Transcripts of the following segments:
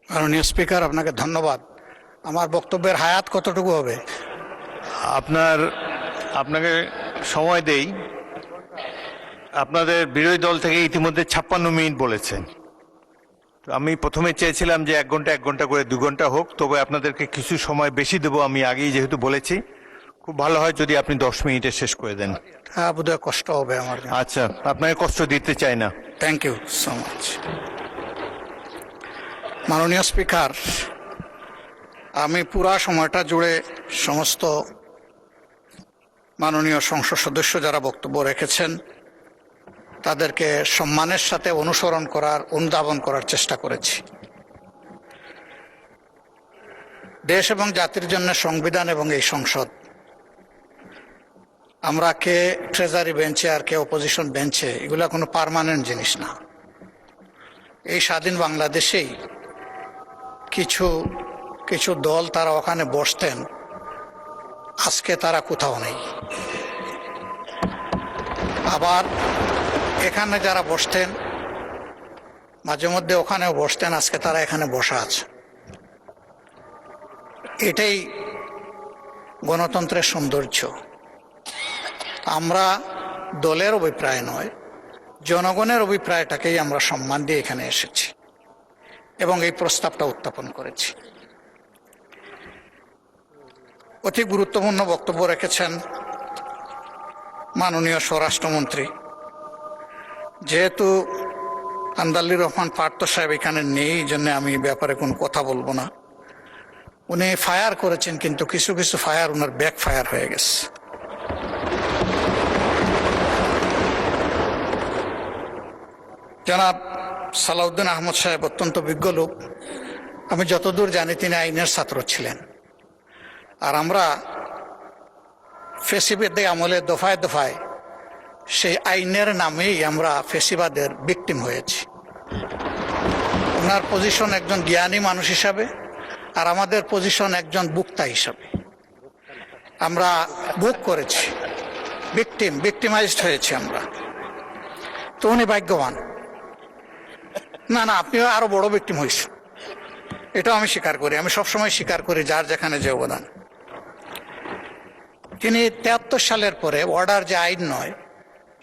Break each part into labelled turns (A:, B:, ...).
A: মাননীয় স্পিকার, আপনাকে ধন্যবাদ। আমার বক্তব্যের হায়াত কতটুকু হবে?
B: আপনাকে সময় দেই। আপনাদের বিরোধী দল থেকে ইতিমধ্যে 56 মিনিট বলেছেন। তো আমি প্রথমে চেয়েছিলাম যে 1 ঘন্টা করে 2 ঘন্টা হোক, তবে আপনাদেরকে কিছু সময় বেশি দেবো। আমি আগেই যেহেতু বলেছি, খুব ভালো হয় যদি আপনি 10 মিনিটে শেষ করে দেন।
A: হ্যাঁ, বোধহয় কষ্ট হবে আমার জন্য।
B: আচ্ছা, আপনাকে কষ্ট দিতে চাই না।
A: Thank you so much. মাননীয় স্পিকার, আমি পুরা সময়টা জুড়ে সমস্ত মাননীয় সংসদ সদস্য যারা বক্তব্য রেখেছেন তাদেরকে সম্মানের সাথে অনুধাবন করার চেষ্টা করেছি। দেশ এবং জাতির জন্য সংবিধান এবং এই সংসদ, আমরা কে ট্রেজারি বেঞ্চে আর কে অপোজিশন বেঞ্চে, এগুলা কোনো পার্মানেন্ট জিনিস না। এই স্বাধীন বাংলাদেশেই কিছু কিছু দল তারা ওখানে বসতেন, আজকে তারা কোথাও নেই। আবার এখানে যারা বসতেন, মাঝে মধ্যে ওখানেও বসতেন, আজকে তারা এখানে বসা আছে। এটাই গণতন্ত্রের সৌন্দর্য। আমরা দলের অভিপ্রায় নয়, জনগণের অভিপ্রায়টাকেই আমরা সম্মান দিয়ে এখানে এসেছি এবং এই প্রস্তাবটা উত্থাপন করেছি। অতি গুরুত্বপূর্ণ বক্তব্য রেখেছেন মাননীয় স্বরাষ্ট্রমন্ত্রী। যেহেতু আন্দালির রহমান পার্থ সাহেব এখানে নেই, এই জন্য আমি ব্যাপারে কোনো কথা বলবো না। উনি ফায়ার করেছেন, কিন্তু কিছু কিছু ফায়ার ওনার ব্যাক ফায়ার হয়ে গেছে। জনাব সালাউদ্দিন আহমদ সাহেব অত্যন্ত বিজ্ঞ লোক। আমি যতদূর জানি তিনি আইনের ছাত্র ছিলেন। আর আমরা ফেসিবাদের আমলে দফায় দফায় সেই আইনের নামেই আমরা ফেসিবাদের ভিকটিম হয়েছি। ওনার পজিশন একজন জ্ঞানী মানুষ হিসাবে, আর আমাদের পজিশন একজন বুক্তা হিসাবে। আমরা বুক করেছি, ভিকটিমাইজড হয়েছি আমরা। তো উনি ভাগ্যবান। না না, আপনিও আরো বড় ভিকটিম হয়েছেন, এটাও আমি স্বীকার করি। আমি সবসময় স্বীকার করি যার যেখানে যে অবদান। তিনি 73 সালের পরে অর্ডার যে আইন নয়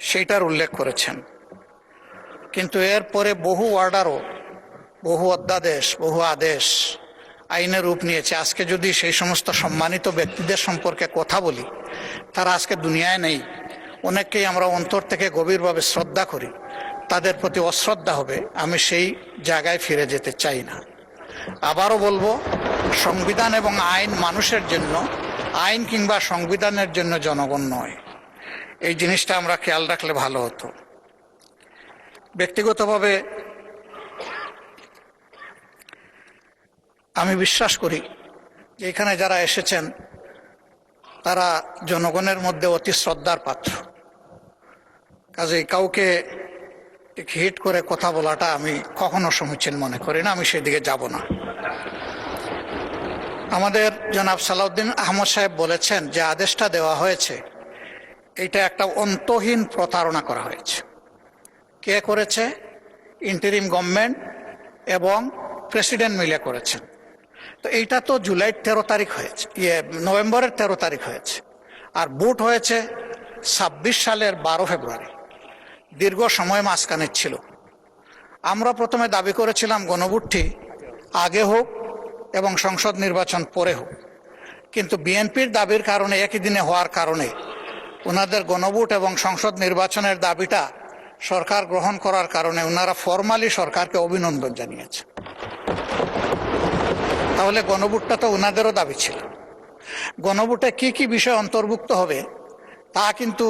A: সেইটার উল্লেখ করেছেন, কিন্তু এর পরে বহু অর্ডারও, বহু অধ্যাদেশ, বহু আদেশ আইনের রূপ নিয়েছে। আজকে যদি সেই সমস্ত সম্মানিত ব্যক্তিদের সম্পর্কে কথা বলি, তারা আজকে দুনিয়ায় নেই। অনেককেই আমরা অন্তর থেকে গভীরভাবে শ্রদ্ধা করি, তাদের প্রতি অশ্রদ্ধা হবে। আমি সেই জায়গায় ফিরে যেতে চাই না। আবারও বলবো, সংবিধান এবং আইন মানুষের জন্য, আইন কিংবা সংবিধানের জন্য জনগণ নয়। এই জিনিসটা আমরা খেয়াল রাখলে ভালো হতো। ব্যক্তিগতভাবে আমি বিশ্বাস করি যে এখানে যারা এসেছেন তারা জনগণের মধ্যে অতি শ্রদ্ধার পাত্র। কাজেই কাউকে হিট করে কথা বলাটা আমি কখনো সমীচীন মনে করি না, আমি সেদিকে যাব না। আমাদের জনাব সালাউদ্দিন আহমদ সাহেব বলেছেন যে আদেশটা দেওয়া হয়েছে, এটা একটা অন্তহীন প্রতারণা করা হয়েছে। কে করেছে? ইন্টারিম গভর্নমেন্ট এবং প্রেসিডেন্ট মিলে করেছেন। তো এইটা তো জুলাইয়ের 13 তারিখ হয়েছে, নভেম্বরের 13 তারিখ হয়েছে, আর ভোট হয়েছে 26 সালের 12 ফেব্রুয়ারি। দীর্ঘ সময় মাঝখানে ছিল। আমরা প্রথমে দাবি করেছিলাম গণভোটটি আগে হোক এবং সংসদ নির্বাচন পরে হোক, কিন্তু বিএনপির দাবির কারণে, একই দিনে হওয়ার কারণে, ওনাদের গণভোট এবং সংসদ নির্বাচনের দাবিটা সরকার গ্রহণ করার কারণে ওনারা ফরমালি সরকারকে অভিনন্দন জানিয়েছে। তাহলে গণভোটটা তো ওনাদেরও দাবি ছিল। গণভোটে কি কি বিষয় অন্তর্ভুক্ত হবে তা কিন্তু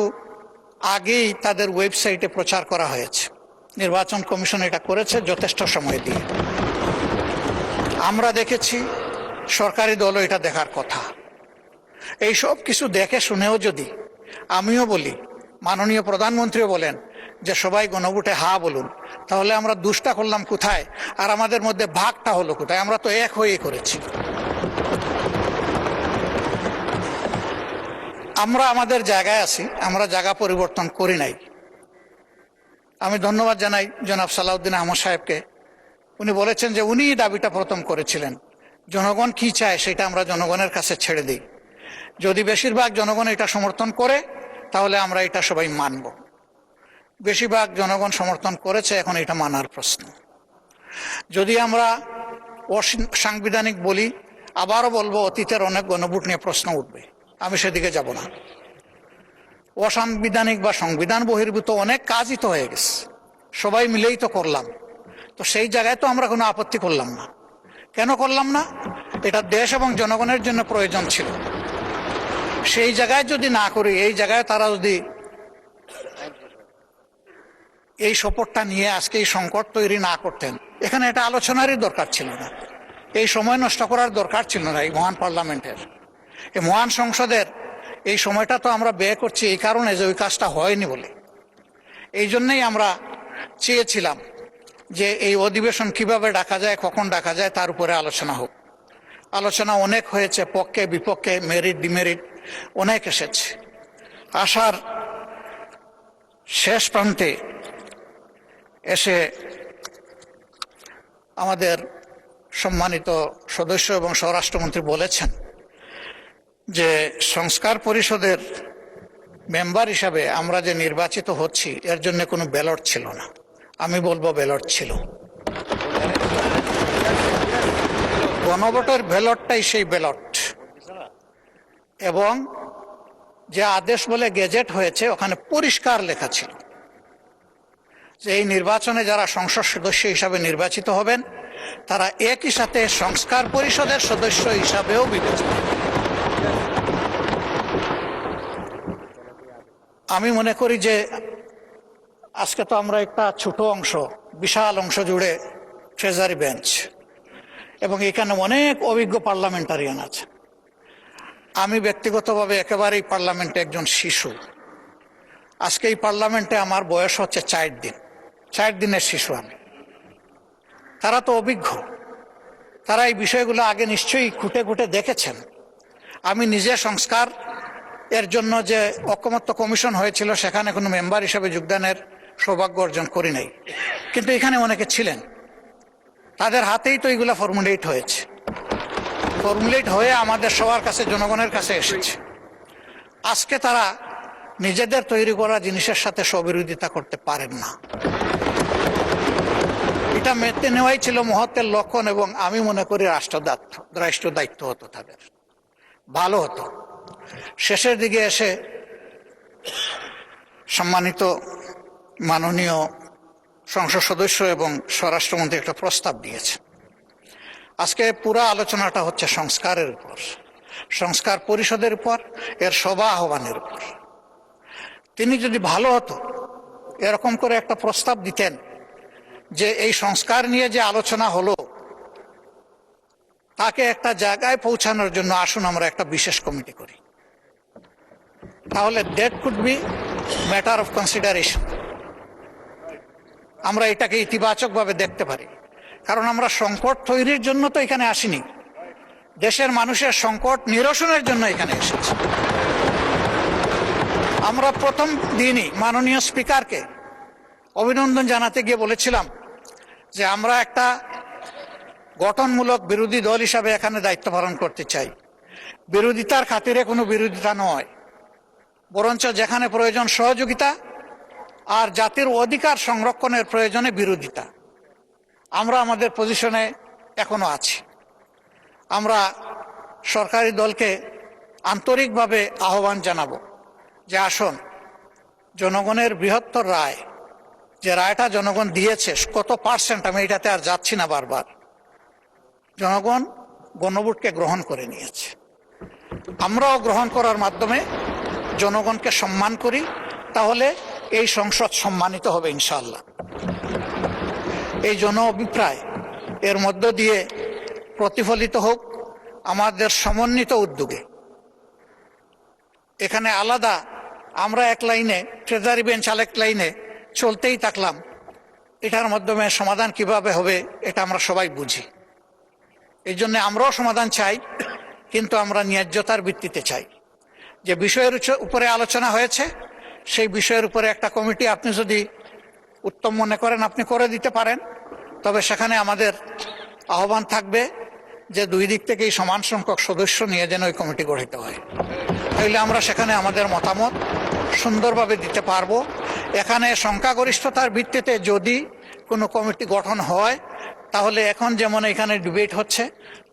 A: আগেই তাদের ওয়েবসাইটে প্রচার করা হয়েছে। নির্বাচন কমিশন এটা করেছে যথেষ্ট সময় দিয়ে। আমরা দেখেছি, সরকারি দলও এটা দেখার কথা। এই সব কিছু দেখে শুনেও যদি আমিও বলি, মাননীয় প্রধানমন্ত্রীও বলেন যে সবাই গণভোটে হা বলুন, তাহলে আমরা দুষ্টা করলাম কোথায় আর আমাদের মধ্যে ভাগটা হলো কোথায়? আমরা তো এক হয়ে করেছি। আমরা আমাদের জায়গায় আছি, আমরা জায়গা পরিবর্তন করি নাই। আমি ধন্যবাদ জানাই জনাব সালাউদ্দিন আহমদ সাহেবকে। উনি বলেছেন যে উনি দাবিটা প্রথম করেছিলেন, জনগণ কি চায় সেটা আমরা জনগণের কাছে ছেড়ে দিই। যদি বেশিরভাগ জনগণ এটা সমর্থন করে তাহলে আমরা এটা সবাই মানব। বেশিরভাগ জনগণ সমর্থন করেছে, এখন এটা মানার প্রশ্ন। যদি আমরা অসাংবিধানিক বলি, আবারও বলবো অতীতের অনেক গণভোট নিয়ে প্রশ্ন উঠবে, আমি সেদিকে যাব না। অসাংবিধানিক বা সংবিধান বহির্ভূত অনেক কাজই তো হয়ে গেছে, সবাই মিলেই তো করলাম। তো সেই জায়গায় তো আমরা কোনো আপত্তি করলাম না। কেন করলাম না? এটা দেশ এবং জনগণের জন্য প্রয়োজন ছিল। সেই জায়গায় যদি না করি, এই জায়গায় তারা যদি এই সপোর্টটা নিয়ে আজকে এই সংকট তৈরি না করতেন, এখানে এটা আলোচনারই দরকার ছিল না, এই সময় নষ্ট করার দরকার ছিল না। এই মহান পার্লামেন্টের, এই মহান সংসদের এই সময়টা তো আমরা ব্যয় করছি এই কারণে যে ওই কাজটা হয়নি বলে। এই জন্যই আমরা চেয়েছিলাম যে এই অধিবেশন কিভাবে ডাকা যায়, কখন ডাকা যায়, তার উপরে আলোচনা হোক। আলোচনা অনেক হয়েছে, পক্ষে বিপক্ষে, মেরিট ডিমেরিট অনেক এসেছে। আসার শেষ প্রান্তে এসে আমাদের সম্মানিত সদস্য এবং স্বরাষ্ট্রমন্ত্রী বলেছেন যে সংস্কার পরিষদের মেম্বার হিসাবে আমরা যে নির্বাচিত হচ্ছি এর জন্য কোনো ব্যালট ছিল না। আমি বলবো ব্যালট ছিল। গণভোটের ব্যালটটাই সেই ব্যালট, এবং যে আদেশ বলে গেজেট হয়েছে ওখানে পরিষ্কার লেখা ছিল যে এই নির্বাচনে যারা সংসদ সদস্য হিসাবে নির্বাচিত হবেন তারা একই সাথে সংস্কার পরিষদের সদস্য হিসাবেও বিবেচিত। আমি মনে করি যে আজকে তো আমরা একটা ছোট অংশ, বিশাল অংশ জুড়ে ট্রেজারি বেঞ্চ, এবং এখানে অনেক অভিজ্ঞ পার্লামেন্টারিয়ান আছে। আমি ব্যক্তিগতভাবে একেবারেই পার্লামেন্টে একজন শিশু। আজকে এই পার্লামেন্টে আমার বয়স হচ্ছে 4 দিন, 4 দিনের শিশু আমি। তারা তো অভিজ্ঞ, তারা এই বিষয়গুলো আগে নিশ্চয়ই খুঁটে খুঁটে দেখেছেন। আমি নিজে সংস্কার এর জন্য যে ঐকমত্য কমিশন হয়েছিল সেখানে কোনো মেম্বার হিসেবে যোগদানের সৌভাগ্য অর্জন করি নাই, কিন্তু এখানে অনেকে ছিলেন, তাদের হাতেই তো এগুলো ফর্মুলেট হয়েছে, ফর্মুলেট হয়ে আমাদের সবার কাছে, জনগণের কাছে এসেছে। আজকে তারা নিজেদের তৈরি করা জিনিসের সাথে স্ববিরোধিতা করতে পারেন না। এটা মেনে নেওয়াই ছিল মহত্বের লক্ষণ, এবং আমি মনে করি রাষ্ট্র দায়িত্ব হতো তাদের, ভালো হতো। শেষের দিকে এসে সম্মানিত মাননীয় সংসদ সদস্য এবং স্বরাষ্ট্রমন্ত্রী একটা প্রস্তাব দিয়েছে। আজকে পুরা আলোচনাটা হচ্ছে সংস্কারের উপর, সংস্কার পরিষদের উপর, এর সভা আহ্বানের উপর। তিনি যদি ভালো হতো এরকম করে একটা প্রস্তাব দিতেন যে এই সংস্কার নিয়ে যে আলোচনা হলো তাকে একটা জায়গায় পৌঁছানোর জন্য আসুন আমরা একটা বিশেষ কমিটি করি, তাহলে that could be matter of consideration. আমরা এটাকে ইতিবাচকভাবে দেখতে পারি, কারণ আমরা সংকট তৈরির জন্য তো এখানে আসিনি, দেশের মানুষের সংকট নিরসনের জন্য এখানে এসেছি। আমরা প্রথম দিনই মাননীয় স্পিকারকে অভিনন্দন জানাতে গিয়ে বলেছিলাম যে আমরা একটা গঠনমূলক বিরোধী দল হিসাবে এখানে দায়িত্ব পালন করতে চাই। বিরোধিতার খাতিরে কোনো বিরোধিতা নয়, বরঞ্চ যেখানে প্রয়োজন সহযোগিতা আর জাতির অধিকার সংরক্ষণের প্রয়োজনে বিরোধিতা। আমরা আমাদের পজিশনে এখনো আছি। আমরা সরকারি দলকে আন্তরিকভাবে আহ্বান জানাবো যে আসুন, জনগণের বৃহত্তর রায়, যে রায়টা জনগণ দিয়েছে, কত পার্সেন্ট আমি এটাতে আর যাচ্ছি না বারবার, জনগণ গণভোটকে গ্রহণ করে নিয়েছে। আমরাও গ্রহণ করার মাধ্যমে জনগণকে সম্মান করি, তাহলে এই সংসদ সম্মানিত হবে ইনশাআল্লাহ। এই জন অভিপ্রায় এর মধ্য দিয়ে প্রতিফলিত হোক আমাদের সমন্বিত উদ্যোগে। এখানে আলাদা আমরা এক লাইনে, ট্রেজারি বেঞ্চ আরেক লাইনে চলতেই থাকলাম, এটার মাধ্যমে সমাধান কিভাবে হবে এটা আমরা সবাই বুঝি। এই জন্য আমরাও সমাধান চাই, কিন্তু আমরা ন্যায্যতার ভিত্তিতে চাই। যে বিষয়ের উপরে আলোচনা হয়েছে সেই বিষয়ের উপরে একটা কমিটি আপনি যদি উত্তম মনে করেন আপনি করে দিতে পারেন, তবে সেখানে আমাদের আহ্বান থাকবে যে দুই দিক থেকেই সমান সংখ্যক সদস্য নিয়ে যেন ওই কমিটি গঠিত হয়, তাইলে আমরা সেখানে আমাদের মতামত সুন্দরভাবে দিতে পারবো। এখানে সংখ্যাগরিষ্ঠতার ভিত্তিতে যদি কোনো কমিটি গঠন হয়, তাহলে এখন যেমন এখানে ডিবেট হচ্ছে,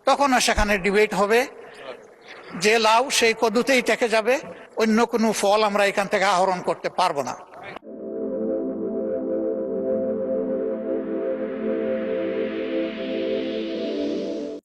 A: তখনও সেখানে ডিবেট হবে। যে লাউ সেই কদুতেই থেকে যাবে, অন্য কোনো ফল আমরা এখান থেকে আহরণ করতে পারবো না।